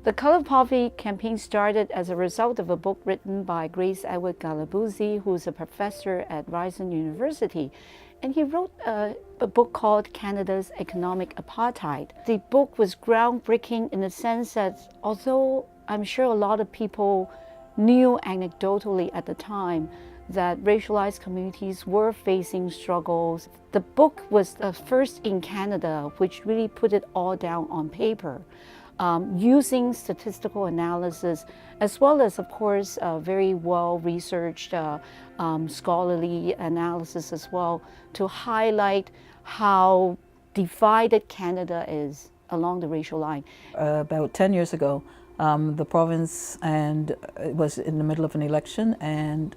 The Color Poverty campaign started as a result of a book written by Grace Edward Galabuzzi, who's a professor at Ryerson University. And he wrote a book called Canada's Economic Apartheid. The book was groundbreaking in the sense that although I'm sure a lot of people knew anecdotally at the time that racialized communities were facing struggles, the book was the first in Canada which really put it all down on paper. Using statistical analysis, as well as, of course, very well-researched scholarly analysis as well, to highlight how divided Canada is along the racial line. About 10 years ago, the province, and it was in the middle of an election, and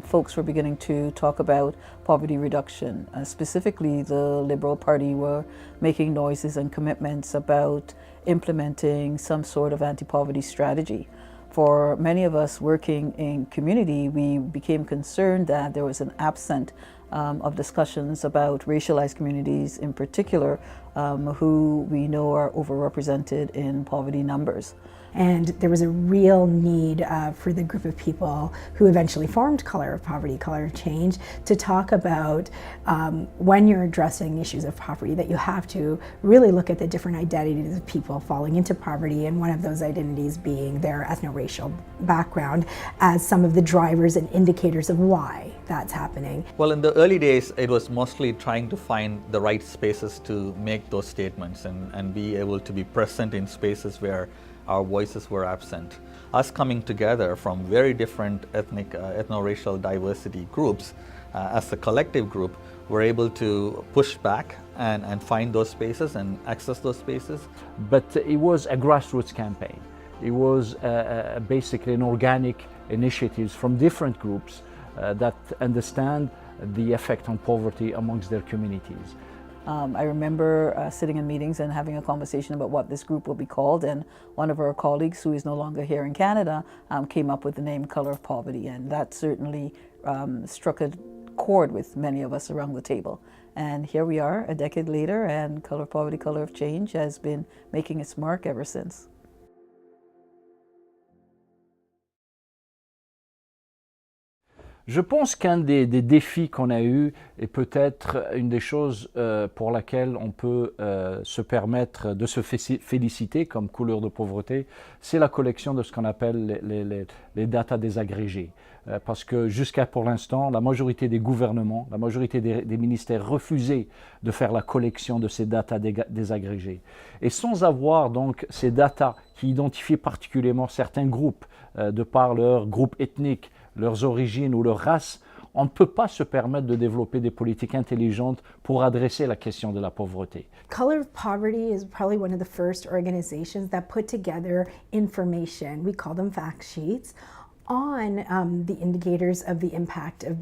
folks were beginning to talk about poverty reduction. Specifically, the Liberal Party were making noises and commitments about implementing some sort of anti-poverty strategy. For many of us working in community, we became concerned that there was an absence of discussions about racialized communities in particular, who we know are overrepresented in poverty numbers. And there was a real need for the group of people who eventually formed Color of Poverty, Color of Change, to talk about when you're addressing issues of poverty, that you have to really look at the different identities of people falling into poverty, and one of those identities being their ethno-racial background as some of the drivers and indicators of why that's happening. Well, in the early days, it was mostly trying to find the right spaces to make those statements and be able to be present in spaces where our voices were absent. Us coming together from very different ethnic, ethno-racial diversity groups, as a collective group, were able to push back and find those spaces and access those spaces. But it was a grassroots campaign. It was basically an organic initiatives from different groups that understand the effect on poverty amongst their communities. I remember sitting in meetings and having a conversation about what this group will be called, and one of our colleagues, who is no longer here in Canada, came up with the name Color of Poverty, and that certainly struck a chord with many of us around the table. And here we are a decade later, and Color of Poverty, Color of Change has been making its mark ever since. Je pense qu'un des défis qu'on a eu, et peut-être une des choses pour laquelle on peut se permettre de se féliciter comme couleur de pauvreté, c'est la collection de ce qu'on appelle les datas désagrégées. Parce que jusqu'à pour l'instant, la majorité des gouvernements, la majorité des ministères refusaient de faire la collection de ces datas désagrégées. Et sans avoir donc ces datas qui identifient particulièrement certains groupes de par leur groupe ethnique, leurs origines ou leur race, on ne peut pas se permettre de développer des politiques intelligentes pour adresser la question de la pauvreté. Color of Poverty is probably one of the first organizations that put together information, we call them fact sheets, on the indicators of the impact of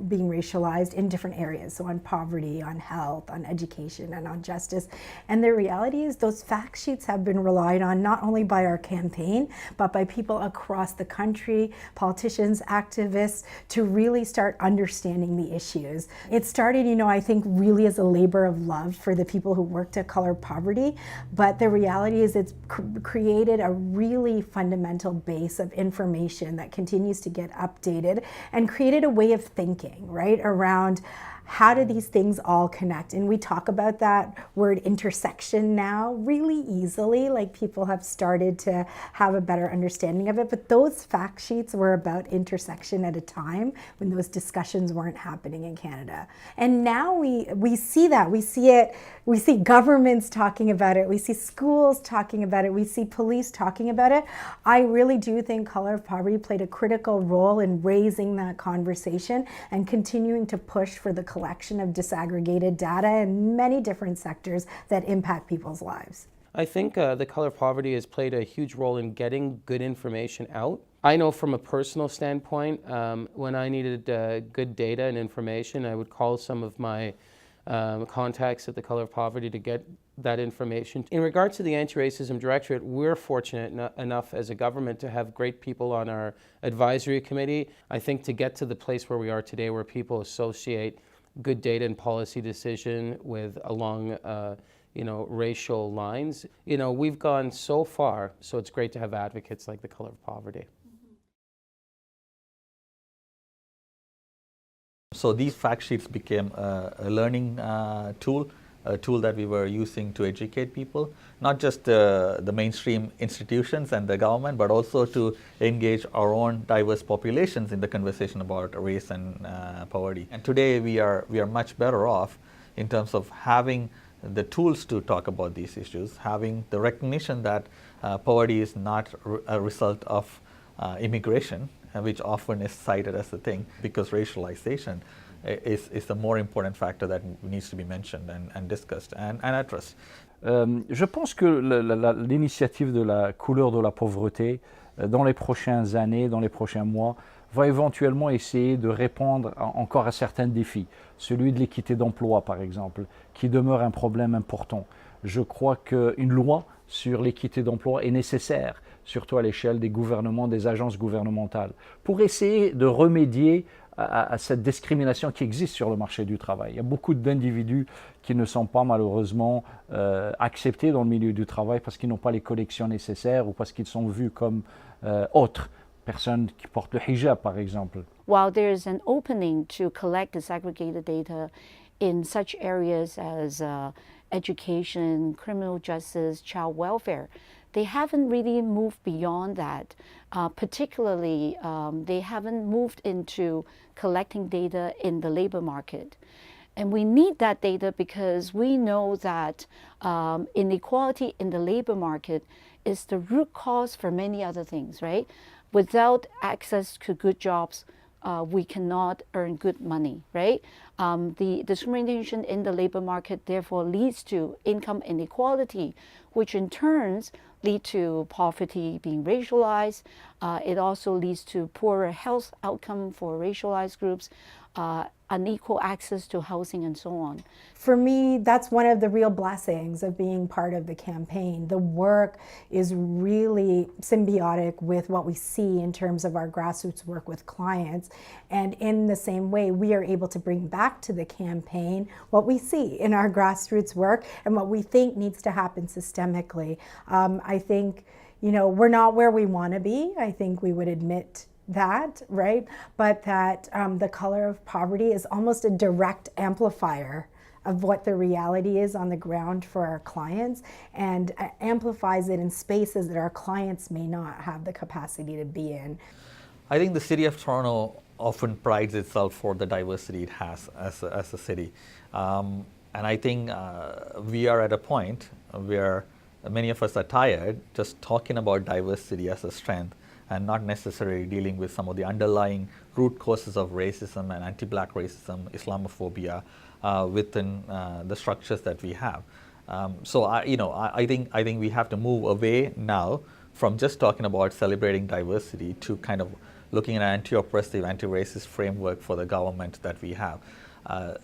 being racialized in different areas, so on poverty, on health, on education, and on justice. And the reality is those fact sheets have been relied on not only by our campaign, but by people across the country, politicians, activists, to really start understanding the issues. It started, I think really as a labor of love for the people who worked at Color of Poverty, but the reality is it's created a really fundamental base of information that continues to get updated and created a way of thinking, right, around how do these things all connect? And we talk about that word intersection now really easily, like people have started to have a better understanding of it, but those fact sheets were about intersection at a time when those discussions weren't happening in Canada. And now we see that, we see governments talking about it, we see schools talking about it, we see police talking about it. I really do think Color of Poverty played a critical role in raising that conversation and continuing to push for the collection of disaggregated data in many different sectors that impact people's lives. I think the Color of Poverty has played a huge role in getting good information out. I know from a personal standpoint, when I needed good data and information, I would call some of my contacts at the Color of Poverty to get that information. In regards to the Anti-Racism Directorate, we're fortunate enough as a government to have great people on our advisory committee. I think to get to the place where we are today, where people associate good data and policy decision with a long racial lines. We've gone so far, so it's great to have advocates like the Color of Poverty. So these fact sheets became a learning tool, a tool that we were using to educate people, not just the mainstream institutions and the government, but also to engage our own diverse populations in the conversation about race and poverty. And today we are much better off in terms of having the tools to talk about these issues, having the recognition that poverty is not a result of immigration, which often is cited as the thing, because racialization is the more important factor that needs to be mentioned and discussed and addressed. Je pense que l'initiative de la couleur de la pauvreté, dans les prochaines années, dans les prochains mois, va éventuellement essayer de répondre encore à certains défis. Celui de l'équité d'emploi, par exemple, qui demeure un problème important. Je crois qu'une loi sur l'équité d'emploi est nécessaire, surtout à l'échelle des gouvernements, des agences gouvernementales, pour essayer de remédier à cette discrimination qui existe sur le marché du travail. Il y a beaucoup d'individus qui ne sont pas malheureusement acceptés dans le milieu du travail parce qu'ils n'ont pas les connexions nécessaires ou parce qu'ils sont vus comme autres. Personnes qui portent le hijab, par exemple. While there is an opening to collect disaggregated data in such areas as education, criminal justice, child welfare, they haven't really moved beyond that. Particularly, they haven't moved into collecting data in the labor market. And we need that data because we know that inequality in the labor market is the root cause for many other things, right? Without access to good jobs, we cannot earn good money, right? The discrimination in the labor market therefore leads to income inequality, which in turn lead to poverty being racialized. It also leads to poorer health outcome for racialized groups, unequal access to housing, and so on. For me, that's one of the real blessings of being part of the campaign. The work is really symbiotic with what we see in terms of our grassroots work with clients. And in the same way, we are able to bring back to the campaign what we see in our grassroots work and what we think needs to happen systemically. I think, we're not where we want to be. I think we would admit that, right? But that the Color of Poverty is almost a direct amplifier of what the reality is on the ground for our clients, and amplifies it in spaces that our clients may not have the capacity to be in. I think the city of Toronto often prides itself for the diversity it has as a city. And I think we are at a point where many of us are tired just talking about diversity as a strength and not necessarily dealing with some of the underlying root causes of racism and anti-black racism, Islamophobia within the structures that we have. So I think we have to move away now from just talking about celebrating diversity to kind of looking at an anti-oppressive, anti-racist framework for the government that we have.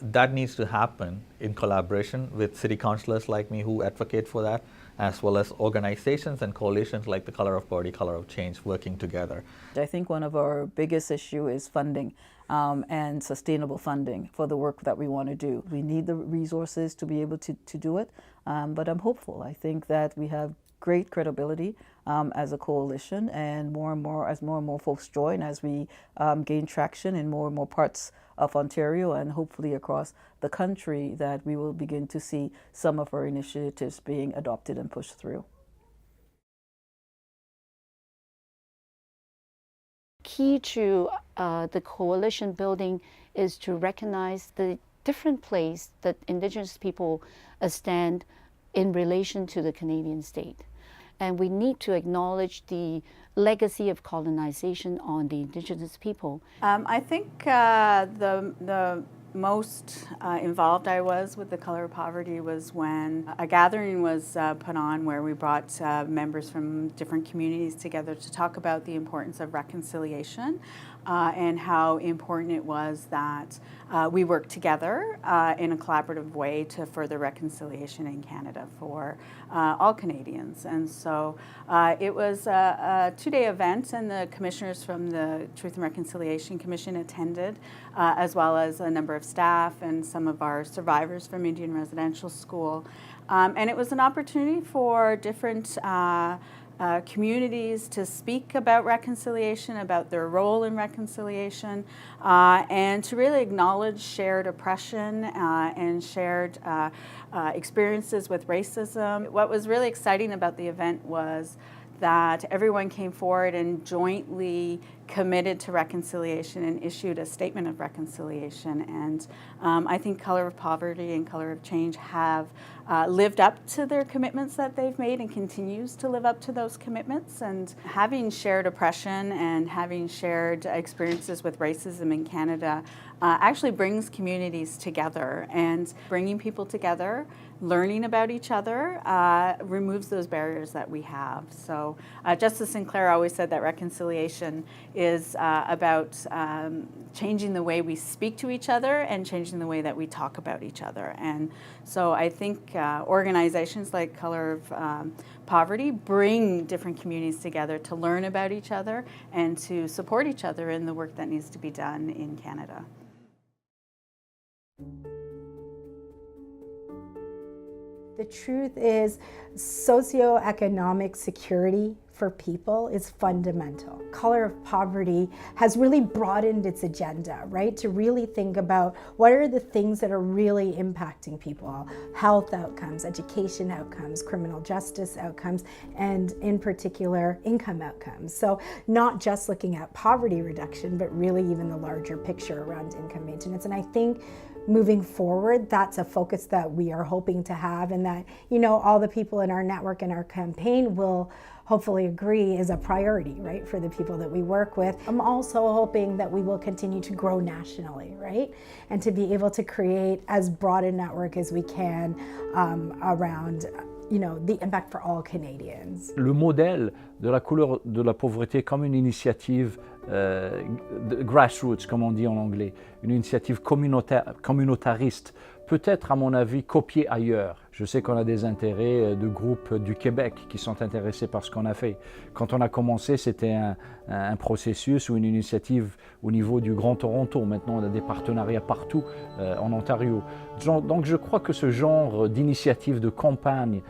That needs to happen in collaboration with city councillors like me who advocate for that, as well as organizations and coalitions like the Color of Poverty, Color of Change working together. I think one of our biggest issues is funding and sustainable funding for the work that we want to do. We need the resources to be able to do it, but I'm hopeful. I think that we have great credibility as a coalition, and more and more folks join, as we gain traction in more and more parts of Ontario and hopefully across the country, that we will begin to see some of our initiatives being adopted and pushed through. Key to the coalition building is to recognize the different place that Indigenous people stand in relation to the Canadian state. And we need to acknowledge the legacy of colonization on the Indigenous people. I think the most involved I was with the Color of Poverty was when a gathering was put on where we brought members from different communities together to talk about the importance of reconciliation and how important it was that we work together in a collaborative way to further reconciliation in Canada for all Canadians. And so it was a two-day event, and the commissioners from the Truth and Reconciliation Commission attended, as well as a number of staff and some of our survivors from Indian Residential School. And it was an opportunity for different communities to speak about reconciliation, about their role in reconciliation, and to really acknowledge shared oppression and shared experiences with racism. What was really exciting about the event was that everyone came forward and jointly committed to reconciliation and issued a statement of reconciliation. And I think Colour of Poverty and Colour of Change have lived up to their commitments that they've made and continues to live up to those commitments. And having shared oppression and having shared experiences with racism in Canada actually brings communities together, and bringing people together, learning about each other, removes those barriers that we have. So Justice Sinclair always said that reconciliation is about changing the way we speak to each other and changing the way that we talk about each other. And so I think organizations like Colour of Poverty bring different communities together to learn about each other and to support each other in the work that needs to be done in Canada. The truth is, socioeconomic security for people is fundamental. Colour of Poverty has really broadened its agenda, right? To really think about what are the things that are really impacting people: health outcomes, education outcomes, criminal justice outcomes, and in particular, income outcomes. So not just looking at poverty reduction, but really even the larger picture around income maintenance. And I think moving forward, that's a focus that we are hoping to have, and that, you know, all the people in our network and our campaign will hopefully agree is a priority, right, for the people that we work with. I'm also hoping that we will continue to grow nationally, right, and to be able to create as broad a network as we can around, you know, the impact for all Canadians. Le modèle de la couleur de la pauvreté comme une initiative grassroots, comme on dit en anglais, une initiative communautariste, peut être à mon avis copiée ailleurs. Je sais qu'on a des intérêts de groupes du Québec qui sont intéressés par ce qu'on a fait. Quand on a commencé, c'était un processus ou une initiative au niveau du Grand Toronto. Maintenant, on a des partenariats partout en Ontario. Donc je crois que ce genre d'initiative, de campagne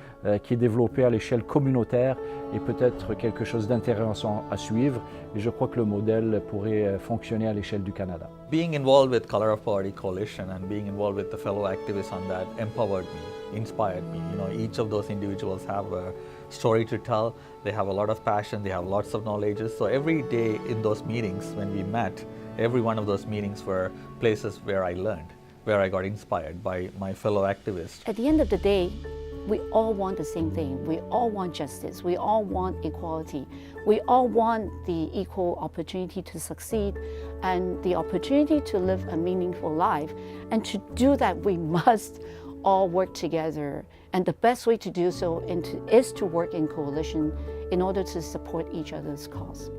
qui est développée à l'échelle communautaire est peut-être quelque chose d'intéressant à suivre. Et je crois que le modèle pourrait fonctionner à l'échelle du Canada. Being involved with Colour of Poverty Coalition and being involved with the fellow activists on that empowered me, inspired me. You know, each of those individuals have a story to tell. They have a lot of passion. They have lots of knowledge. So every day in those meetings when we met, every one of those meetings were places where I learned, where I got inspired by my fellow activists. At the end of the day, we all want the same thing. We all want justice. We all want equality. We all want the equal opportunity to succeed and the opportunity to live a meaningful life. And to do that, we must all work together. And the best way to do so is to work in coalition in order to support each other's cause.